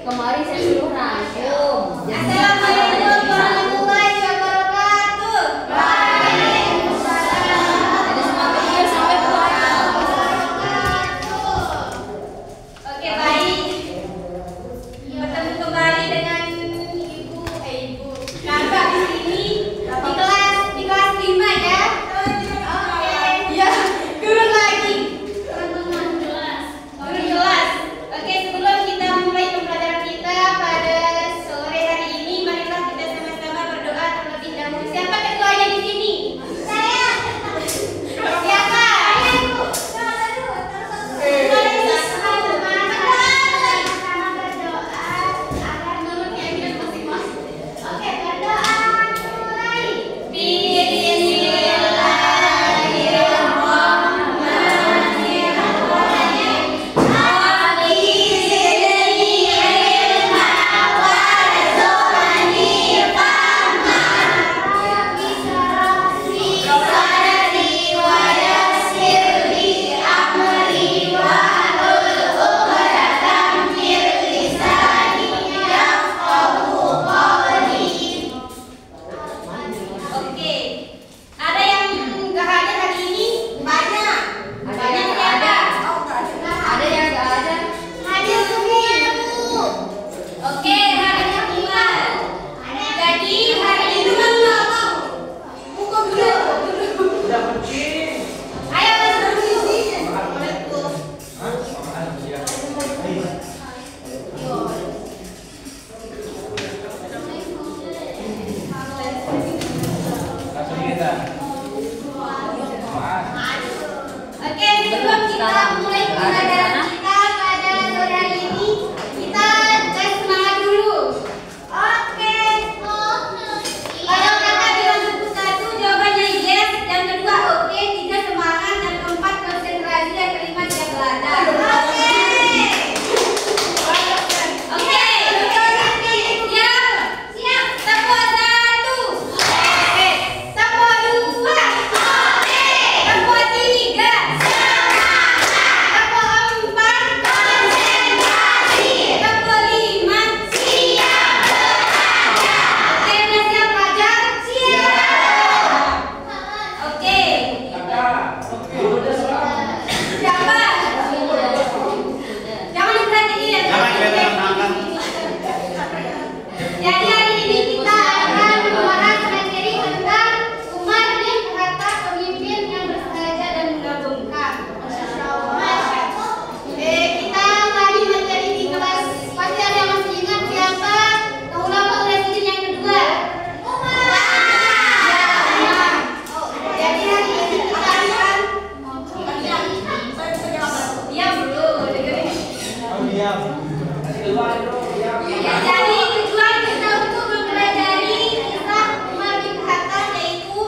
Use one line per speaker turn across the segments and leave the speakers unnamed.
Kemarin saya suruh rangkum.
Assalamualaikum warahmatullahi wabarakatuh. Waalaikumsalam.
Ada semangat ya sampai pulang.
Oke, baik. Bertemu kembali dengan ibu kakak di sini di kelas 5 ya. Oke. Ya, turun lagi. Turun kelas. Oke, sebelum kita mulai pembelajaran kita pada sore hari ini, marilah kita sama-sama berdoa terlebih dahulu. Siapa ketuanya di sini? Saya. Siapa? Saya, Bu. Oke, sebelum kita mulai pembelajaran kita pada sore hari ini, kita tes semangat dulu. Oke. Kalau kakak bilang buku 1 jawabannya yes, yang kedua oke, 3 semangat, dan keempat konsentrasi, dan kelima tidak belajar. Oke. Oke. Siap. Tempo 1. Oke. Tempo 2. Oke. Tempo 3. Tempo 4. Konsentrasi. Tempo 5. Siap belajar. Oke, udah siap belajar? Siap. Oke. Siapa? Jangan diperhatiin. Jadi hari ini kita akan membahas materi tentang Umar bin Khattab, pemimpin yang bersahaja dan mengagumkan. Kita tadi materi di kelas, pasti ada yang masih ingat siapa Khulafaur Rasyidin yang kedua? Umar. Jadi hari ini kita akan diam dulu, dengerin. Jadi tujuan kita untuk mempelajari kisah Umar bin Khattab yaitu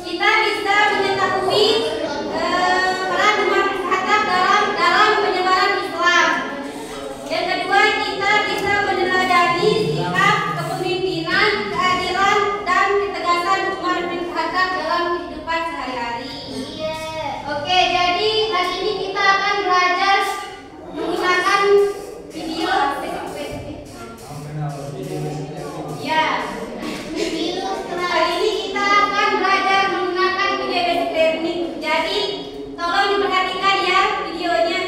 kita bisa mengetahui peran Umar bin Khattab dalam penyebaran Islam. Yang kedua, kita bisa meneladani sikap kepemimpinan, keadilan, dan ketegasan Umar bin Khattab dalam kehidupan sehari-hari. Oke, jadi hari ini kita akan belajar menggunakan video. Ya. Hari ini kita akan belajar menggunakan video basic learning. Jadi tolong diperhatikan ya videonya.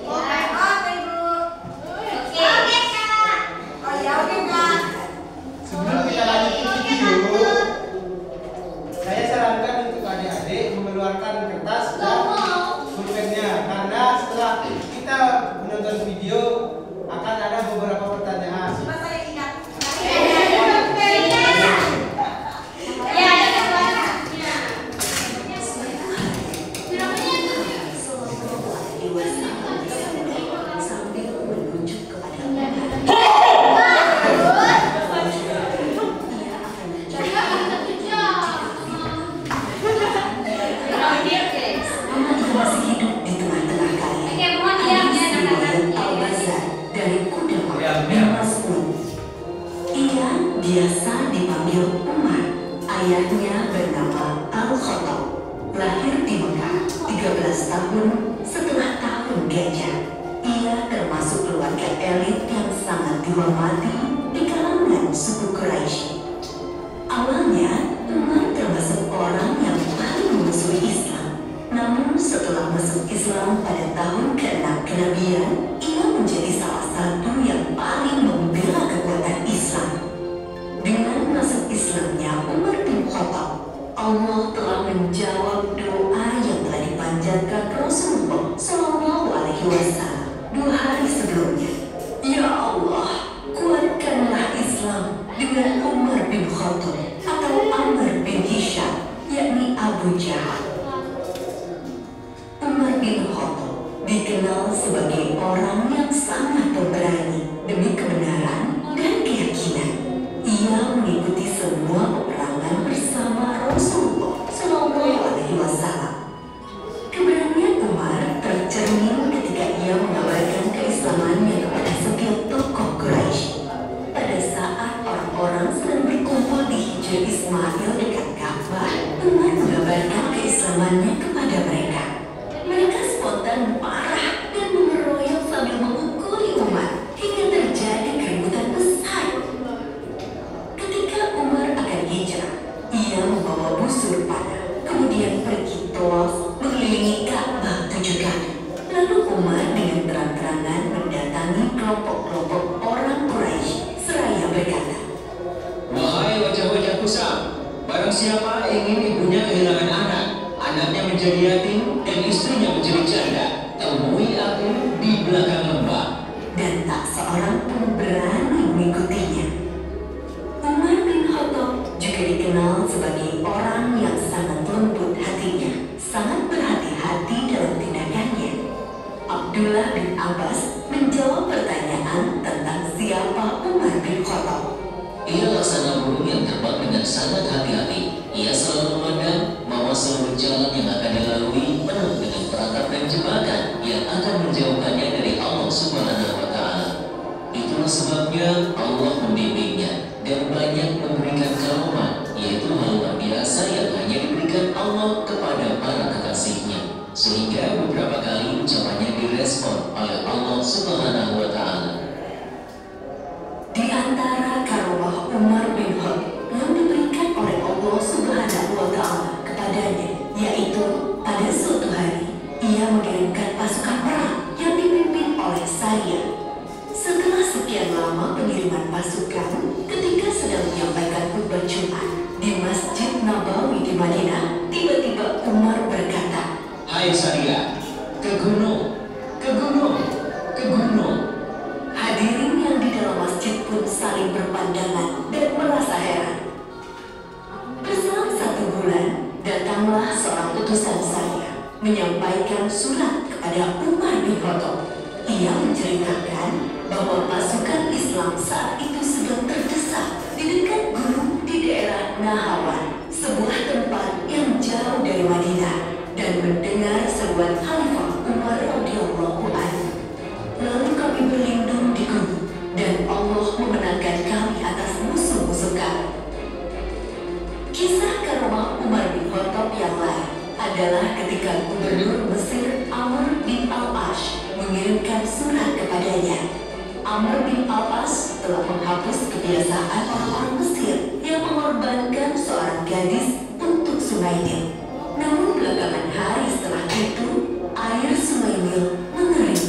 Oke, Bu. Oke, Kak. Oke, Kak.
Sebelum kita lanjut video, saya sarankan untuk adik-adik mengeluarkan kertas dan pulpennya, karena setelah kita menonton video akan ada beberapa pertanyaan.
Biasa dipanggil Umar. Ayahnya bernama Al-Khattab, lahir di Mekah 13 tahun setelah tahun gajah. Ia termasuk keluarga elit yang sangat dihormati di kalangan suku Quraisy. Awalnya, Umar termasuk orang yang paling memusuhi Islam. Namun setelah masuk Islam pada tahun ke-6 kenabian, ia menjadi salah satu yang paling membela kekuatan Islam. Dengan masuk Islamnya Umar bin Khattab, Allah telah menjawab doa yang telah dipanjatkan Rasulullah SAW 2 hari sebelumnya. Ya Allah, kuatkanlah Islam dengan Umar bin Khattab atau Amr bin Hisham, yakni Abu Jahal. Umar bin Khattab dikenal sebagai orang yang sangat pemberani demi kebenaran dan keyakinan. Ia mengikuti semua peperangan bersama Rasulullah SAW. Keberanian Umar tercermin ketika ia mengabarkan keislamannya kepada setiap tokoh Quraisy. Pada saat orang-orang sedang berkumpul di Hijr Ismail dekat Ka'bah, Umar mengabarkan keislamannya kepada mereka. Mereka spontan marah dan mengeroyok sambil memukuli Umar hingga terjadi keributan besar. Ketika Umar akan hijrah, ia membawa busur panah, kemudian pergi tawaf mengelilingi Ka'bah 7 kali. Lalu Umar dengan terang-terangan mendatangi kelompok-kelompok orang Quraisy seraya berkata,
"Wahai wajah-wajah kusam, barang siapa ingin ibunya kehilangan anak, anaknya menjadi yatim, dan istrinya menjadi janda, temui aku di belakang lembah."
Dan tak seorang pun berani mengikutinya. Umar bin Khattab juga dikenal sebagai orang yang sangat lembut hatinya, sangat berhati-hati dalam tindakannya. Abdullah bin Abbas menjawab pertanyaan tentang siapa Umar bin Khattab.
Ia laksana burung yang terbang dengan sangat hati-hati. Ia selalu memandang bahwa seluruh jalan yang akan dilalui penuh dengan perangkap dan jebakan yang akan menjauhkannya dari Allah Subhanahu wa Ta'ala. Itulah sebabnya Allah membimbingnya dan banyak memberikan karomah, yaitu hal luar biasa yang hanya diberikan Allah kepada para kekasihnya, sehingga beberapa kali ucapannya direspon oleh Allah Subhanahu wa Ta'ala.
Di antara karomah Umar bin Khattab yang diberikan oleh Allah Subhanahu wa Ta'ala kepadanya, yaitu pada suatu hari ia mengirimkan pasukan perang yang dipimpin oleh Sariyah. Setelah sekian lama pengiriman pasukan, ketika sedang menyampaikan khutbah Jumat di Masjid Nabawi di Madinah, tiba-tiba Umar berkata,
"Hai Sariyah, ke gunung, ke gunung, ke gunung."
Hadirin yang di dalam masjid pun saling berpandangan dan merasa heran. Berselang 1 bulan, datanglah seorang utusan Sariyah menyampaikan surat kepada Umar bin Khattab. Ia menceritakan bahwa pasukan Islam saat itu sedang terdesak di dekat gunung di daerah Nahawan, sebuah tempat yang jauh dari Madinah, dan mendengar seruan Khalifah Umar radhiyallahu anhu. Lalu kami berlindung di gunung, dan Allah memenangkan kami atas musuh-musuh kami. Kisah karomah Umar bin Khattab yang lain adalah ketika Gubernur Mesir Amr bin al-As mengirimkan surat kepadanya. Amr bin al-As telah menghapus kebiasaan orang-orang Mesir yang mengorbankan seorang gadis untuk Sungai Nil. Namun belakangan hari setelah itu, air Sungai Nil mengering.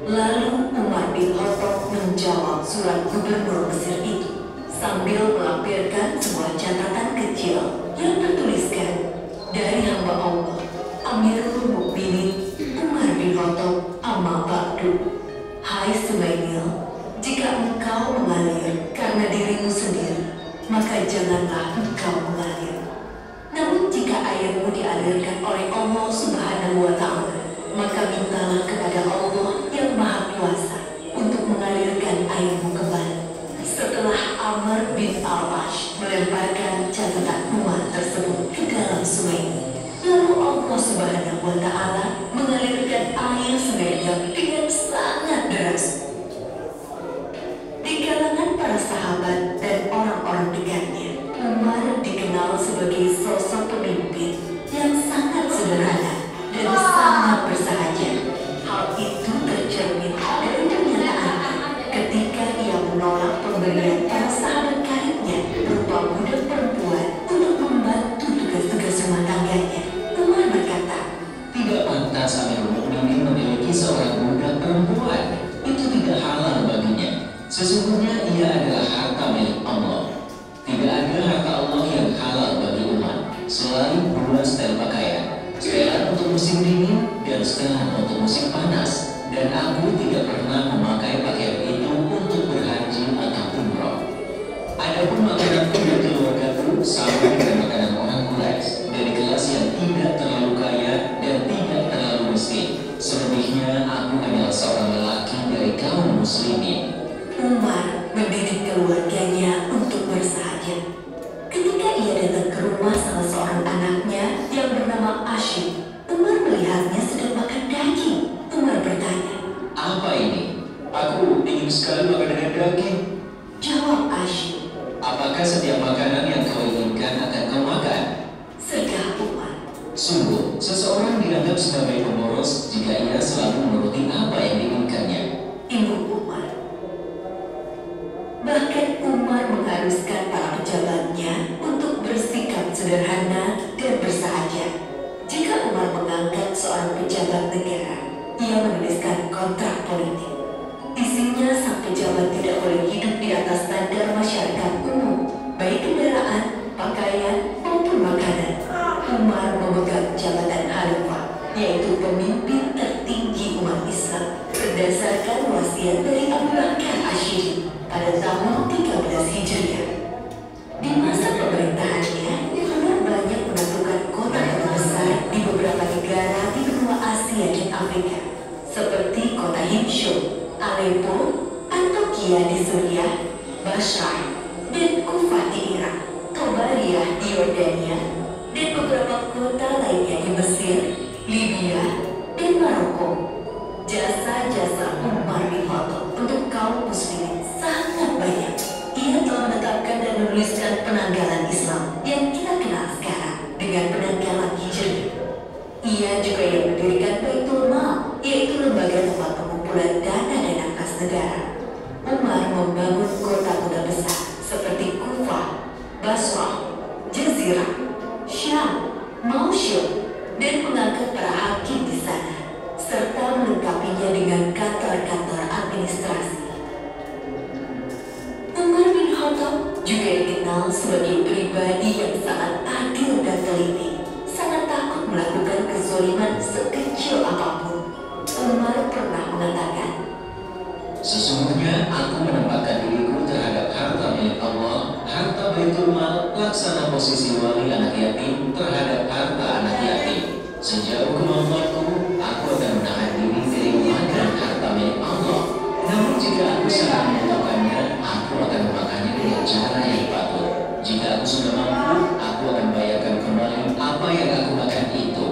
Lalu Umar bin Khattab menjawab surat Gubernur Mesir itu sambil melampirkan sebuah catatan kecil yang tertuliskan, "Dari hamba Allah, Amirul Mukminin Umar bin Khattab, amma ba'du. Hai Sungai Nil, jika engkau mengalir karena dirimu sendiri, maka janganlah engkau mengalir. Namun jika airmu dialirkan oleh Allah Subhanahu wa Ta'ala, maka mintalah kepada Allah yang Maha Kuasa untuk mengalirkan airmu kembali." Setelah Amr bin al-As melemparkan catatan Umar tersebut ke dalam sungai Nil, lalu Allah Subhanahu wa Ta'ala mengalirkan air sungai Nil dengan sangat deras. Di kalangan para sahabat dan orang-orang dekatnya, Umar dikenal sebagai sosok pemimpin yang sangat sederhana dan
selain 2 style pakaian, setelan untuk musim dingin dan setelan untuk musim panas. Dan aku tidak pernah memakai pakaian itu untuk berhaji atau umroh. Adapun makananku dan keluargaku sama dengan makanan orang Quraisy, dari kelas yang tidak terlalu kaya dan tidak terlalu miskin. Selebihnya aku adalah seorang lelaki dari kaum muslimin.
Umar mendidik keluarganya untuk bersahaja. Ketika ia datang ke rumah salah seorang anaknya yang bernama Ashim, Umar melihatnya sedang makan daging. Umar bertanya,
"Apa ini? Aku ingin sekali makan dengan daging."
Jawab Ashim,
"Apakah setiap makanan yang kau inginkan akan kau makan?"
Segah Umar.
Sungguh, seseorang dianggap sebagai pemboros jika ia selalu menuruti apa yang diinginkannya.
Ibu Umar. Bahkan Umar mengharuskan para pejabatnya untuk bersikap sederhana dan bersahaja. Jika Umar mengangkat seorang pejabat negara, ia menuliskan kontrak politik. Isinya sang pejabat tidak boleh hidup di atas standar masyarakat umum, baik kendaraan, pakaian, maupun makanan. Umar memegang jabatan khalifah, yaitu pemimpin tertinggi umat Islam, berdasarkan wasiat dari Abu Bakar Asy'ari pada tahun 13 Hijriah. Di masa pemerintahannya, Umar banyak menentukan kota-kota besar di beberapa negara di benua Asia dan Afrika, seperti kota Himsyur, Aleppo, Antakya di Suriah, Basra, dan Kufah di Irak, Tobariyah di Yordania, dan beberapa kota lainnya di Mesir, Libya, dan Maroko. Jasa-jasa Umar bin Khattab untuk kaum muslimin sangat banyak. Ia telah menetapkan dan menuliskan penanggalan Islam yang kita kenal sekarang dengan penanggalan Hijri. Ia juga yang mendirikan Baitul Mal, yaitu lembaga tempat pengumpulan dana kas negara. Umar membangun kota-kota besar seperti Kufah, Basrah, Jazirah, Syam, Mosul, dan mengangkat para hakim di sana, serta melengkapinya dengan kantor-kantor administrasi. Umar bin Khattab juga dikenal sebagai pribadi yang sangat adil dan teliti, sangat takut melakukan kezaliman sekecil apapun. Umar pernah mengatakan,
"Sesungguhnya aku menempatkan diriku terhadap harta milik Allah, harta Baitul Mal, laksana posisi wali anak yatim terhadap harta anak yatim. Sejauh kemampuanku, aku akan menahan diri dari memakan harta milik Allah. Namun jika aku sangat membutuhkannya, aku akan memakannya dengan cara yang patut. Jika aku sudah mampu, aku akan bayarkan kembali apa yang aku makan itu."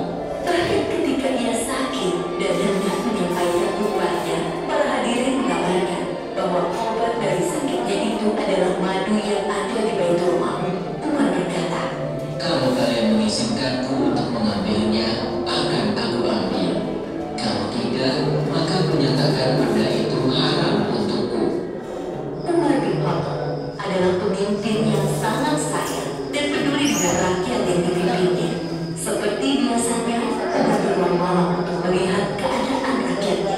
bahkan ketika ia sakit dan hendak menyampaikan upahnya, para hadirin mengabarkan bahwa obat dari sakitnya itu adalah madu yang ada di Baitul Mal. Umar berkata,
"Kalau kalian mengizinkanku untuk mengambilnya, akan aku ambil. Kalau tidak, maka menyatakan benda itu haram untukku."
Umar bin Khattab adalah pemimpin yang sangat sayang dan peduli dengan rakyat yang dipimpinnya. Seperti biasanya, Umar keluar malam untuk melihat keadaan rakyatnya.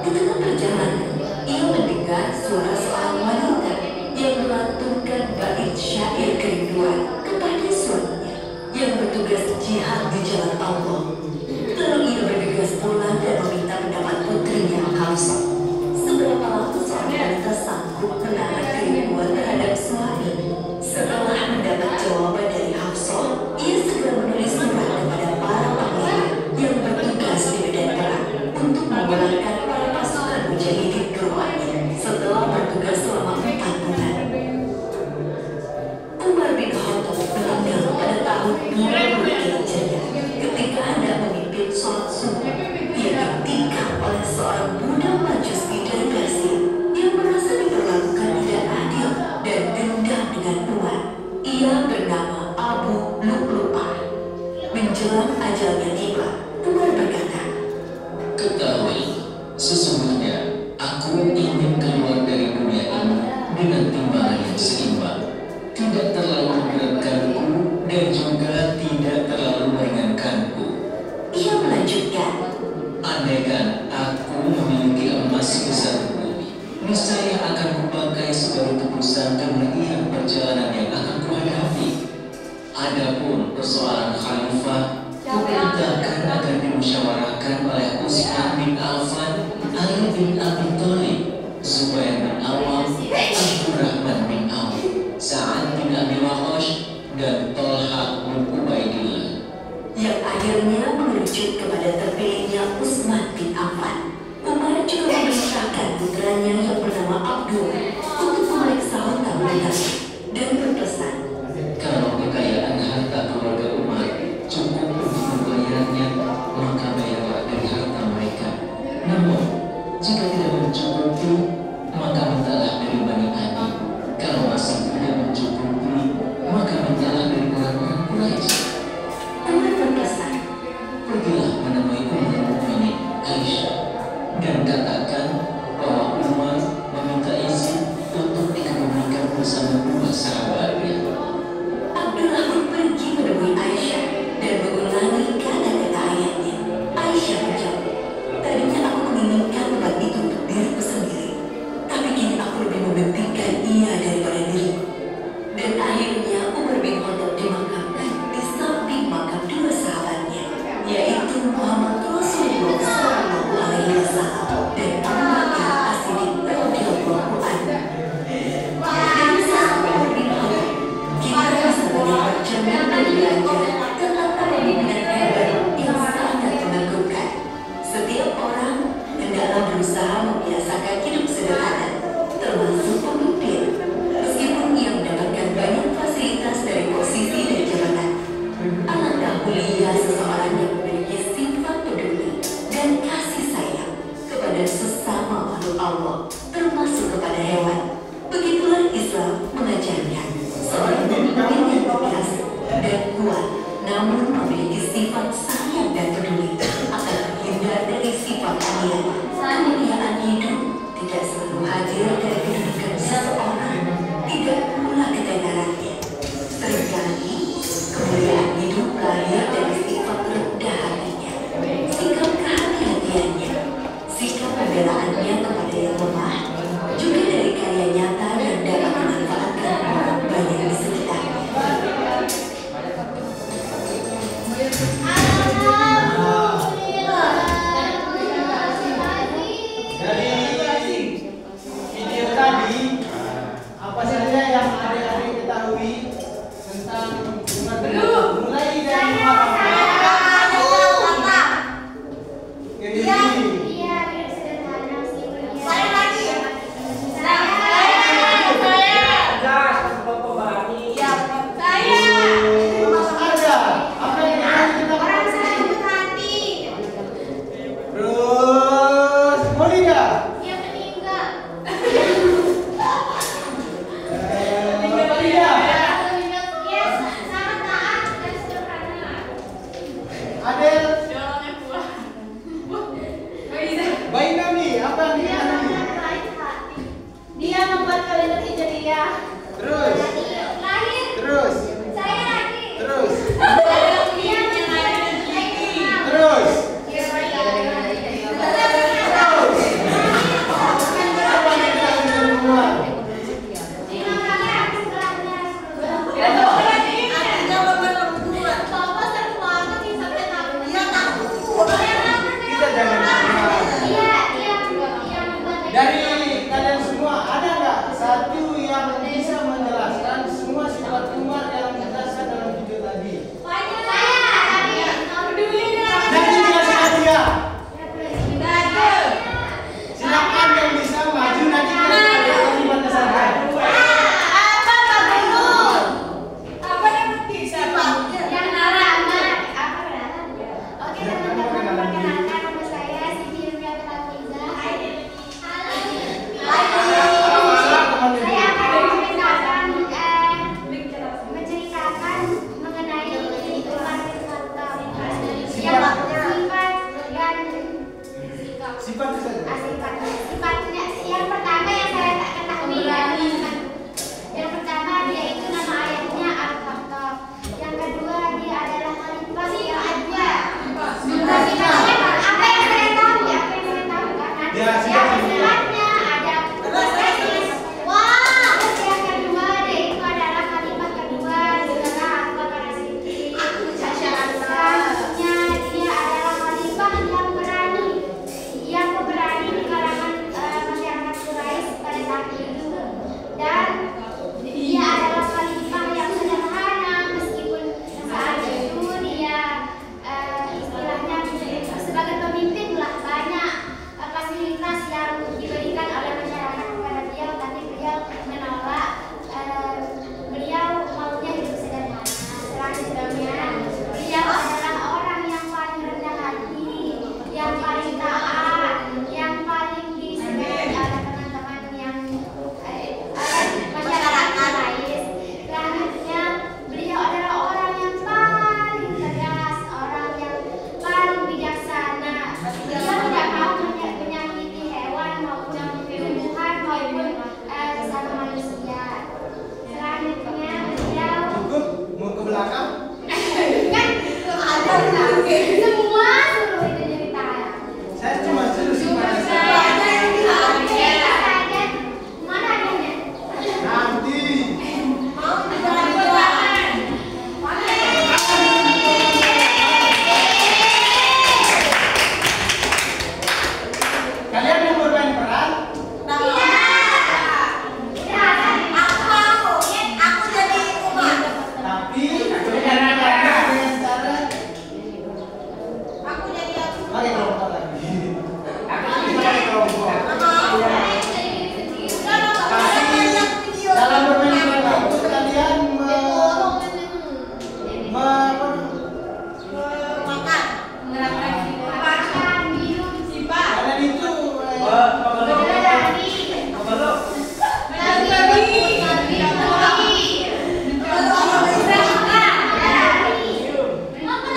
Di tengah perjalanan, ia mendengar suara seorang wanita yang melantunkan bait syair kerinduan kepada suaminya yang bertugas jihad di jalan Allah. Lalu ia bergegas pulang dan meminta pendapat putrinya Hafsah. Seberapa lama seorang wanita sanggup menahan kerinduan terhadap suami? Setelah mendapat jawaban dari Hafsah, ia segera menulis surat kepada para panglima yang bertugas di medan perang untuk memulangkan para pasukan mujahidin ke rumahnya setelah bertugas selama 4 bulan. Umar bin Khattab meninggal pada tahun 20 Hijriah ketika hendak memimpin sholat subuh. Ia ditikam oleh seorang budak Majusi dari Persia yang merasa diperlakukan tidak adil dan dendam dengan Umar. Ia bernama Abu Lu'lu'ah. Menjelang ajalnya tiba, Umar berkata,
"Ketahui, sesungguhnya aku ingin keluar dari dunia ini dengan timbangan yang seimbang, tidak terlalu memberatkanku dan juga tidak terlalu meringankanku.
Ia melanjutkan,
Andaikan aku memiliki emas sebesar bumi, niscaya akan kupakai sebagai tebusan dan melihat perjalanan yang akan kuhadapi. Adapun persoalan diarahkan oleh Utsman bin Affan, Ali bin Abi Thalib, Zubair bin Awam, Abdurrahman bin Auf, Sa'ad bin Abi Waqqas, dan Thalha bin Ubaidillah.
Yang akhirnya merujuk kepada terpilihnya Utsman bin Affan. Umar juga memerintahkan putranya yang bernama Abdul untuk memeriksa hutang negara dan berpesan,
Kalau kekayaan harta keluarga Umar cukup untuk membayarnya, maka bayarlah dari harta mereka. Namun, jika tidak mencukupi, maka mintalah dari Bani Adi. Kalau masih tidak mencukupi, maka mintalah dari orang-orang Quraisy.
Umar berpesan,
Pergilah menemui Ummul Mukminin Aisyah dan katakan bahwa Umar meminta izin untuk dikebumikan bersama dua sahabatnya.
Abdullah pun pergi menemui Aisyah dan mengulangi kata-kata ayahnya. Aisyah menjawab, tadinya aku menginginkan tempat itu untuk diriku sendiri, tapi kini aku lebih mementingkan ia daripada diriku. Dan akhirnya Umar bin Khattab dimakamkan di samping makam dua sahabatnya, yaitu Muhammad Rasulullah SAW dan Abu Bakar As-Siddiq radhiyallahu anhu. Dari sosok Umar bin Khattab, kita bisa melihat cermin dan belajar tentang kepemimpinan hebat yang sangat mengagumkan. Setiap orang hendaklah berusaha membiasakan hidup sederhana, termasuk pemimpin. Meskipun ia mendapatkan banyak fasilitas dari posisi dan jabatan, alangkah mulia seseorang yang memiliki sifat peduli dan kasih sayang kepada sesama makhluk Allah, termasuk kepada hewan. Begitulah Islam mengajarkan seorang pemimpin yang tegas dan kuat, namun memiliki sifat sayang dan peduli, akan terhindar dari sifat kalian. Kemuliaan hidup tidak selalu hadir dari kedudukan seseorang, tidak pula ketenarannya. Seringkali kemuliaan hidup lahir dari sifat rendah hatinya, sikap kehati-hatiannya, sikap pembelaannya kepada yang lemah, juga dari karya nyata yang dapat memanfaatkan orang banyak di sekitarnya.
Dari video tadi, apa saja yang adik-adik ketahui tentang Umar bin Khattab? Mulai dari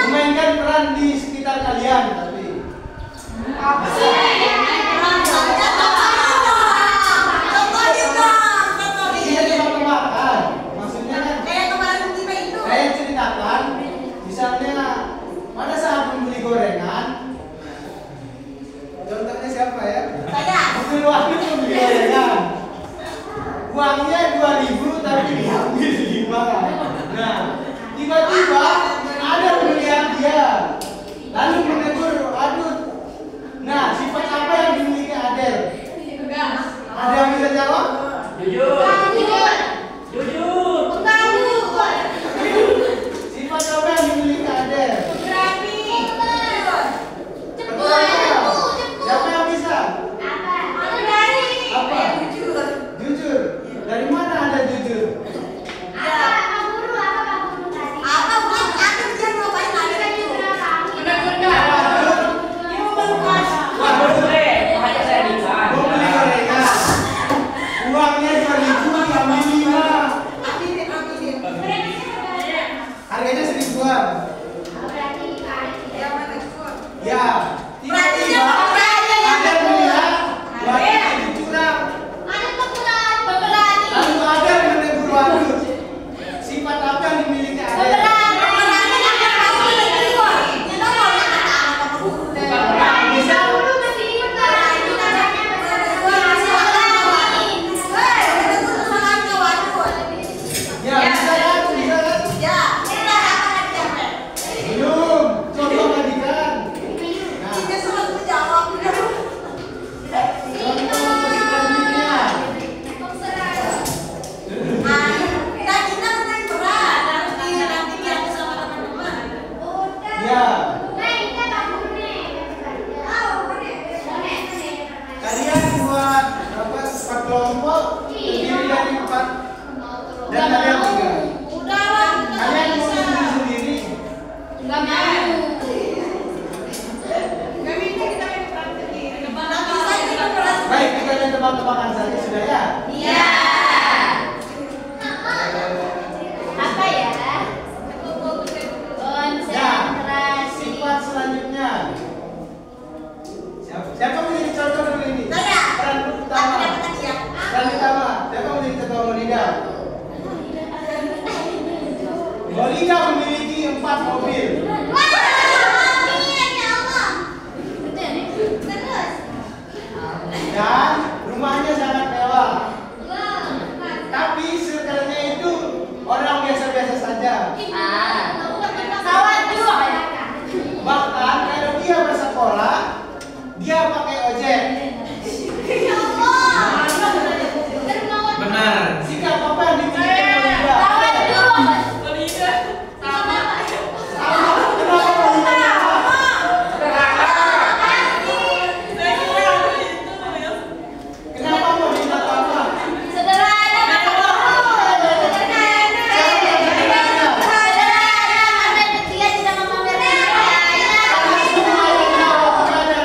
Memainkan peran di sekitar kalian tapi. Iya tebak-tebakan. Maksudnya kan saya ceritakan, misalnya pada saat membeli gorengan, contohnya siapa ya? Mobil Wahyu membeli gorengan. Uangnya 2.000 tapi diambil 5. Nah, tiba-tiba ada melihat dia, lalu menegur Adut. Nah, sifat apa yang dimiliki Adel? Ada yang bisa jawab?
Jujur.
Sifat apa yang dimiliki Adel? Siapa yang bisa? Apa? Jujur. Dari mana ada jujur? Mau beli gorengan. Uangnya 2.000 diambil 5. Harganya 1.000-an. Ya. Tiba-tiba ada melihat Wahyu itu curang. Lalu ada menegur Wahyu. Sifat apa yang dimiliki Adel? Ya, bisa kan? Bisa kan? Belum. Coba balikan. Nah, contoh selanjutnya. Ya, kalian buat apa? 4 kelompok terdiri dari 4 dan kalian 3. Kalian mau sendiri-sendiri? Baik, kita akan tebak-tebakan saja sudah ya. Sifat selanjutnya. Siapa menjadi contoh dulu ini? Peran utama. Peran utama. Siapa menjadi contoh Molida? Molida memiliki 4 mobil. Dan rumahnya sangat mewah. Tapi circle-nya itu orang biasa-biasa saja. Bahkan kalau dia bersekolah, dia pakai ojek.
Benar.
Sikap apa yang dimiliki Molida? Sama. Kenapa Molida? Kenapa Molida sama? Karena semua yang jawab tidak ada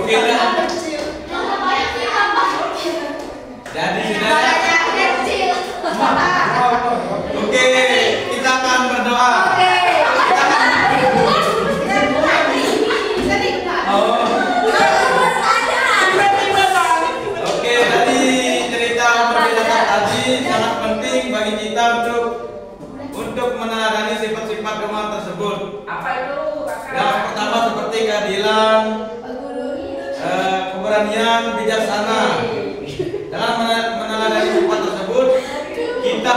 Oke dah. Jadi sudah. Oke, kita akan berdoa. Oke, tadi cerita memperbedakan tadi sangat penting bagi kita untuk meneladani sifat-sifat rumah tersebut.
Apa itu?
Yang pertama seperti keadilan, keberanian, bijaksana. Dengan meneladani sifat tersebut, kita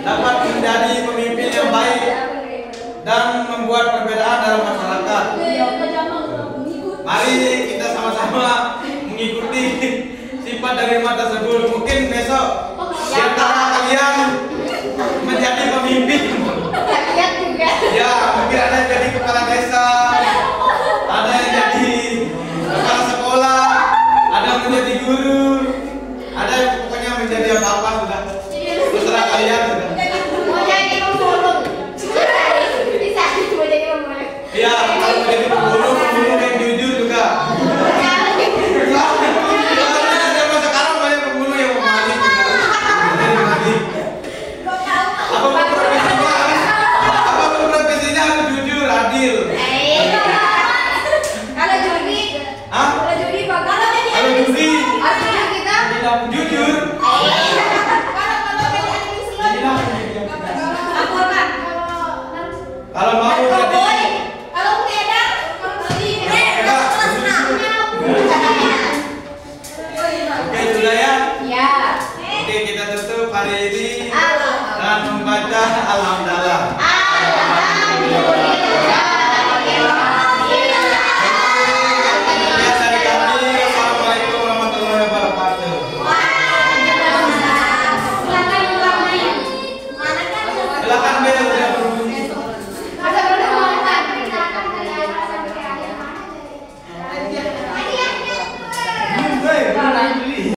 dapat menjadi pemimpin yang baik dan membuat perbedaan dalam masyarakat. Mari kita sama-sama mengikuti sifat dari rumah tersebut. Mungkin besok di antara kalian menjadi pemimpin. Ya, mungkin ada yang jadi kepala desa, ada yang jadi kepala sekolah, ada yang menjadi guru, ada yang pokoknya menjadi apa-apa sudah. Terserah kalian sudah. Iya, kalau menjadi pembunuh yang jujur juga. Soalnya zaman sekarang banyak pembunuh yang memaling juga. Jadi memaling. Apapun profesinya harus jujur, adil.
Kalau judi,
Hah?
kalau judi bagaimana jadi?
Kalau judi,
Artinya kita
jujur.
laporkan.
Kalau mau
Kalau
jadi
boy, kalau beredar,
Oke sudah ya.
ya.
Oke kita tutup hari ini
Alhamdulillah.
dengan membaca Alhamdulillah.